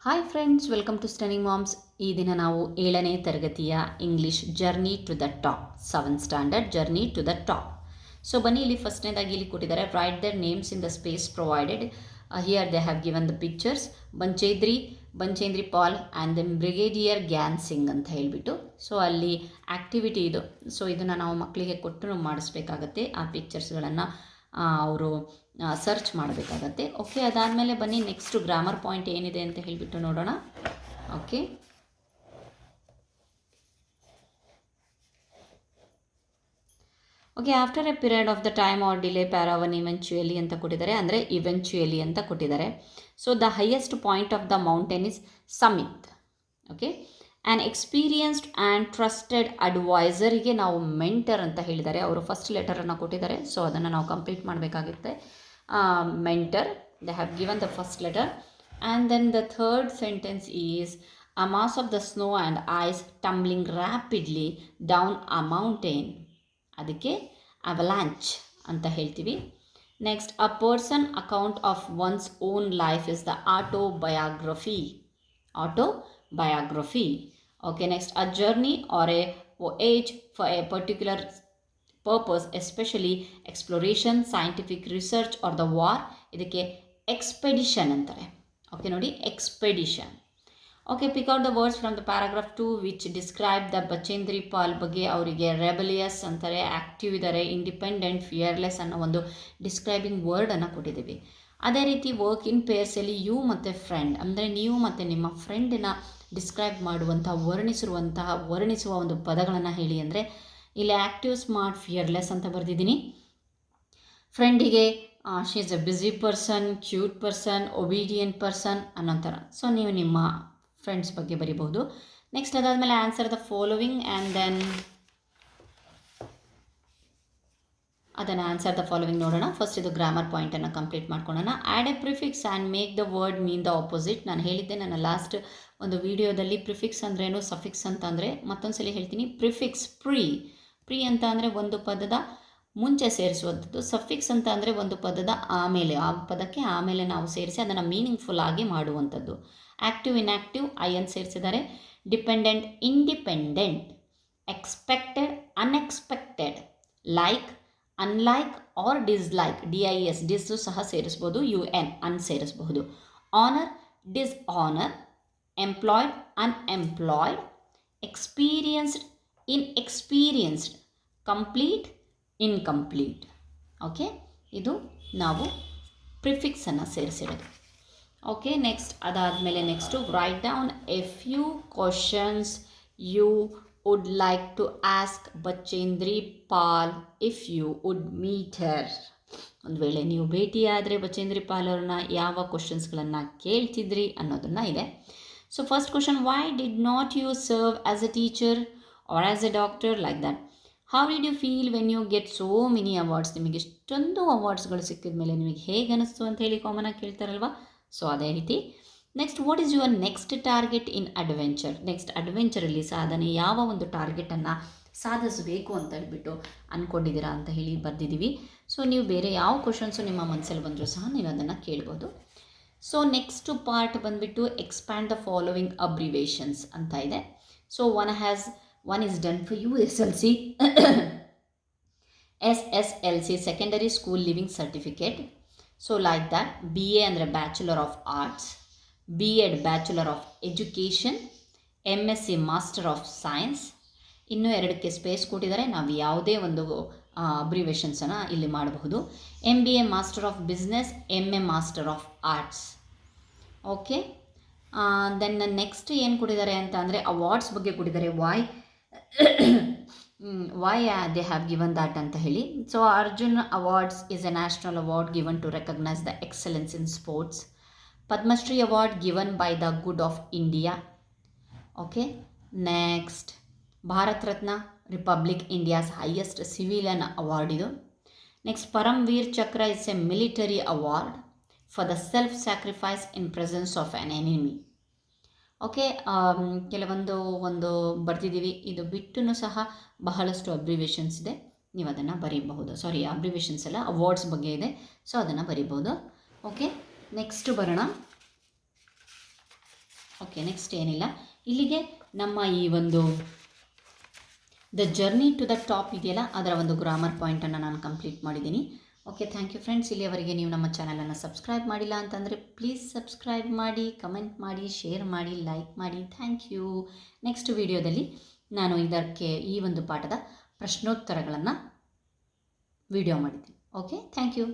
Hi friends, welcome to stunning moms. ಈ ದಿನ ನಾವು 7ನೇ ತರಗತಿಯ English journey to the top, 7th standard journey to the top. So ಬನ್ನಿ, ಇಲ್ಲಿ ಫಸ್ಟ್ನೇದಾಗಿ ಇಲ್ಲಿ ಕೊಟ್ಟಿದ್ದಾರೆ, write their names in the space provided. Here they have given the pictures. Bachendri Pal and then brigadier Gyan Singh ಅಂತ ಹೇಳಿಬಿಟ್ಟು. ಸೊ ಅಲ್ಲಿ ಆ್ಯಕ್ಟಿವಿಟಿ ಇದು. ಸೊ ಇದನ್ನು ನಾವು ಮಕ್ಕಳಿಗೆ ಕೊಟ್ಟು ಮಾಡಿಸ್ಬೇಕಾಗತ್ತೆ. ಆ ಪಿಕ್ಚರ್ಸ್ಗಳನ್ನು ಅವರು ಸರ್ಚ್ ಮಾಡಬೇಕಾಗತ್ತೆ. ಓಕೆ, ಅದಾದಮೇಲೆ ಬನ್ನಿ ನೆಕ್ಸ್ಟು ಗ್ರಾಮರ್ ಪಾಯಿಂಟ್ ಏನಿದೆ ಅಂತ ಹೇಳಿಬಿಟ್ಟು ನೋಡೋಣ. Okay, after A period of the time R delay ಪ್ಯಾರಾವನ್ ಇವೆಂಚುಯಲಿ ಅಂತ ಕೊಟ್ಟಿದ್ದಾರೆ, ಅಂದರೆ ಇವೆಂಚುಯಲಿ ಅಂತ ಕೊಟ್ಟಿದ್ದಾರೆ. So the highest point of the mountain is Samit. Okay, an experienced and trusted ಅಡ್ವೈಸರಿಗೆ ನಾವು ಮೆಂಟರ್ ಅಂತ ಹೇಳಿದ್ದಾರೆ. ಅವರು ಫಸ್ಟ್ ಲೆಟರನ್ನು ಕೊಟ್ಟಿದ್ದಾರೆ, ಸೊ ಅದನ್ನು ನಾವು ಕಂಪ್ಲೀಟ್ ಮಾಡಬೇಕಾಗುತ್ತೆ. mentor, they have given the first letter, and then the third sentence is a mass of the snow and ice tumbling rapidly down a mountain, ಅದಕ್ಕೆ avalanche ಅಂತ ಹೇಳ್ತೀವಿ. Next, a person account of one's own life is the autobiography. Okay, next, a journey or a voyage for a particular purpose, especially exploration, scientific research or the war, ಇದಕ್ಕೆ expedition ಅಂತಾರೆ. Okay ನೋಡಿ, expedition. Okay, pick out the words from the paragraph 2 which describe the Bachendri Pal ಬಗ್ಗೆ. ಅವರಿಗೆ ರೆಬಲಿಯಸ್ ಅಂತಾರೆ, active ಇದ್ದಾರೆ, independent, fearless ಅನ್ನೋ ಒಂದು describing ವರ್ಡನ್ನು ಕೊಟ್ಟಿದ್ದೀವಿ. ಅದೇ ರೀತಿ ವರ್ಕ್ ಇನ್ ಪೇರ್ಸಲ್ಲಿ ಯು ಮತ್ತು ಫ್ರೆಂಡ್, ಅಂದರೆ ನೀವು ಮತ್ತು ನಿಮ್ಮ ಫ್ರೆಂಡನ್ನ ಡಿಸ್ಕ್ರೈಬ್ ವರ್ಣಿಸುವ ಒಂದು ಪದಗಳನ್ನು ಹೇಳಿ. ಅಂದರೆ ಇಲ್ಲಿ ಆ್ಯಕ್ಟಿವ್, ಸ್ಮಾರ್ಟ್, ಫಿಯರ್ಲೆಸ್ ಅಂತ ಬರೆದಿದ್ದೀನಿ. ಫ್ರೆಂಡಿಗೆ she is a busy person, cute person, obedient person ಅನ್ನೋ ಥರ. ಸೊ ನೀವು ನಿಮ್ಮ ಫ್ರೆಂಡ್ಸ್ ಬಗ್ಗೆ ಬರಿಬಹುದು. ನೆಕ್ಸ್ಟ್, ಅದಾದಮೇಲೆ answer the following and then ಅದನ್ನು ಆನ್ಸರ್ ದ ಫಾಲೋವಿಂಗ್ ನೋಡೋಣ. ಫಸ್ಟ್ ಇದು ಗ್ರಾಮರ್ ಪಾಯಿಂಟನ್ನು ಕಂಪ್ಲೀಟ್ ಮಾಡ್ಕೊಳ್ಳೋಣ. Add a prefix and make the word mean the opposite. ನಾನು ಹೇಳಿದ್ದೆ ನನ್ನ ಲಾಸ್ಟ್ ಒಂದು ವಿಡಿಯೋದಲ್ಲಿ, ಪ್ರಿಫಿಕ್ಸ್ ಅಂದ್ರೇನು, ಸಫಿಕ್ಸ್ ಅಂತ ಅಂದರೆ ಮತ್ತೊಂದು ಸಲ ಹೇಳ್ತೀನಿ. ಪ್ರಿಫಿಕ್ಸ್ ಪ್ರೀ ಅಂತ ಅಂದರೆ ಒಂದು ಪದದ ಮುಂಚೆ ಸೇರಿಸುವಂಥದ್ದು. ಸಫಿಕ್ಸ್ ಅಂತ ಅಂದರೆ ಒಂದು ಪದದ ಆಮೇಲೆ, ಆ ಪದಕ್ಕೆ ಆಮೇಲೆ ನಾವು ಸೇರಿಸಿ ಅದನ್ನು ಮೀನಿಂಗ್ಫುಲ್ ಆಗಿ ಮಾಡುವಂಥದ್ದು. ಆ್ಯಕ್ಟಿವ್, ಇನ್ಆ್ಯಕ್ಟಿವ್, ಐಎನ್ ಸೇರಿಸಿದ್ದಾರೆ. Dependent, independent. Expected, unexpected. Like, unlike or dislike, DIS, dis ಸಹ ಸೇರಿಸ್ಬೋದು. UN, ಅನ್ ಸೇರಿಸಬಹುದು. Honour, dishonour. Employed, unemployed. Experienced, inexperienced. Complete, incomplete. Okay, ಇದು ನಾವು ಪ್ರಿಫಿಕ್ಸನ್ನು ಸೇರಿಸಿರೋದು. ಓಕೆ, ನೆಕ್ಸ್ಟ್ ಅದಾದಮೇಲೆ next write down a few questions you would like to ask Bachendri Pal if you would meet her. ಒಂದು ವೇಳೆ ನೀವು ಭೇಟಿಯಾದರೆ ಬಚೇಂದ್ರಿ ಪಾಲ್ ಅವ್ರನ್ನ ಯಾವ ಕ್ವಶನ್ಸ್ಗಳನ್ನು ಕೇಳ್ತಿದ್ರಿ ಅನ್ನೋದನ್ನು ಇದೆ. So first question, why did not you serve as a teacher or as a doctor, like that. How did you feel when you get so many awards. ನಿಮಗೆ ಇಷ್ಟೊಂದು ಅವಾರ್ಡ್ಸ್ಗಳು ಸಿಕ್ಕಿದ ಮೇಲೆ ನಿಮಗೆ ಹೇಗೆ ಅನ್ನಿಸ್ತು ಅಂತ ಹೇಳಿ ಕಾಮನಾಗಿ ಕೇಳ್ತಾರಲ್ವ. ಸೊ ಅದೇ ರೀತಿ. Next, what is your next target in adventure. Next ಅಡ್ವೆಂಚರಲ್ಲಿ ಸಾಧನೆ, ಯಾವ ಒಂದು ಟಾರ್ಗೆಟನ್ನು ಸಾಧಿಸಬೇಕು ಅಂತ ಹೇಳ್ಬಿಟ್ಟು ಅಂದ್ಕೊಂಡಿದ್ದೀರಾ ಅಂತ ಹೇಳಿ ಬರೆದಿದ್ದೀವಿ. ಸೊ ನೀವು ಬೇರೆ ಯಾವ ಕ್ವಶನ್ಸು ನಿಮ್ಮ ಮನಸ್ಸಲ್ಲಿ ಬಂದರೂ ಸಹ ನೀವು ಅದನ್ನು ಕೇಳ್ಬೋದು. ಸೊ ನೆಕ್ಸ್ಟ್ ಪಾರ್ಟ್ ಬಂದುಬಿಟ್ಟು ಎಕ್ಸ್ಪ್ಯಾಂಡ್ ದ ಫಾಲೋವಿಂಗ್ ಅಬ್ರಿವೇಷನ್ಸ್ ಅಂತ ಇದೆ. So one is done for you, SLC. SSLC, Secondary School Living Certificate. So like that, BA ಅಂದರೆ Bachelor of Arts, B.Ed Bachelor of Education, MSc Master of Science. ಇನ್ನೂ 2ಕ್ಕೆ space ಕೊಟ್ಟಿದ್ದಾರೆ, ನಾವು ಯಾವುದೇ ಒಂದು ಅಬ್ರಿವೇಷನ್ಸನ್ನು ಇಲ್ಲಿ ಮಾಡಬಹುದು. MBA Master of Business, MA Master of Arts. Okay, then next ಏನು ಕೊಟ್ಟಿದ್ದಾರೆ ಅಂತ ಅಂದರೆ ಅವಾರ್ಡ್ಸ್ ಬಗ್ಗೆ ಕೊಟ್ಟಿದ್ದಾರೆ. why they have given that ಅಂತ ಹೇಳಿ. So Arjun awards is a national award given to recognize the excellence in sports. Padmashri award given by the good of India. Okay, next Bharat Ratna, republic India's highest civilian award ಇದು. Next Paramvir Chakra is a military award for the self sacrifice in presence of an enemy. Okay, ಕೆಲವೊಂದು ಬರ್ತಿದ್ದೀವಿ. ಇದು ಬಿಟ್ಟು ಸಹ ಬಹಳಷ್ಟು abbreviations ಇದೆ, ನೀವು ಅದನ್ನು ಬರೀಬಹುದು. ಸಾರಿ, ಅಬ್ರಿವೇಷನ್ಸ್ ಎಲ್ಲ ಅವಾರ್ಡ್ಸ್ ಬಗ್ಗೆ ಇದೆ, ಸೊ ಅದನ್ನು ಬರೀಬಹುದು. ಓಕೆ, ನೆಕ್ಸ್ಟ್ ಬರೋಣ. ಓಕೆ, ನೆಕ್ಸ್ಟ್ ಏನಿಲ್ಲ, ಇಲ್ಲಿಗೆ ನಮ್ಮ ಈ ಒಂದು the journey to the top ಇದೆಯಲ್ಲ ಅದರ ಒಂದು ಗ್ರಾಮರ್ ಪಾಯಿಂಟನ್ನು ನಾನು ಕಂಪ್ಲೀಟ್ ಮಾಡಿದ್ದೀನಿ. Okay, thank you friends. ಇಲ್ಲಿಯವರೆಗೆ ನೀವು ನಮ್ಮ ಚಾನಲನ್ನು ಸಬ್ಸ್ಕ್ರೈಬ್ ಮಾಡಿಲ್ಲ ಅಂತಂದರೆ ಪ್ಲೀಸ್ ಸಬ್ಸ್ಕ್ರೈಬ್ ಮಾಡಿ, ಕಮೆಂಟ್ ಮಾಡಿ, ಶೇರ್ ಮಾಡಿ, ಲೈಕ್ ಮಾಡಿ. Thank you. ನೆಕ್ಸ್ಟ್ ವಿಡಿಯೋದಲ್ಲಿ ನಾನು ಇದಕ್ಕೆ ಈ ಒಂದು ಪಾಠದ ಪ್ರಶ್ನೋತ್ತರಗಳನ್ನು ವಿಡಿಯೋ ಮಾಡಿದ್ದೀನಿ. Okay, thank you.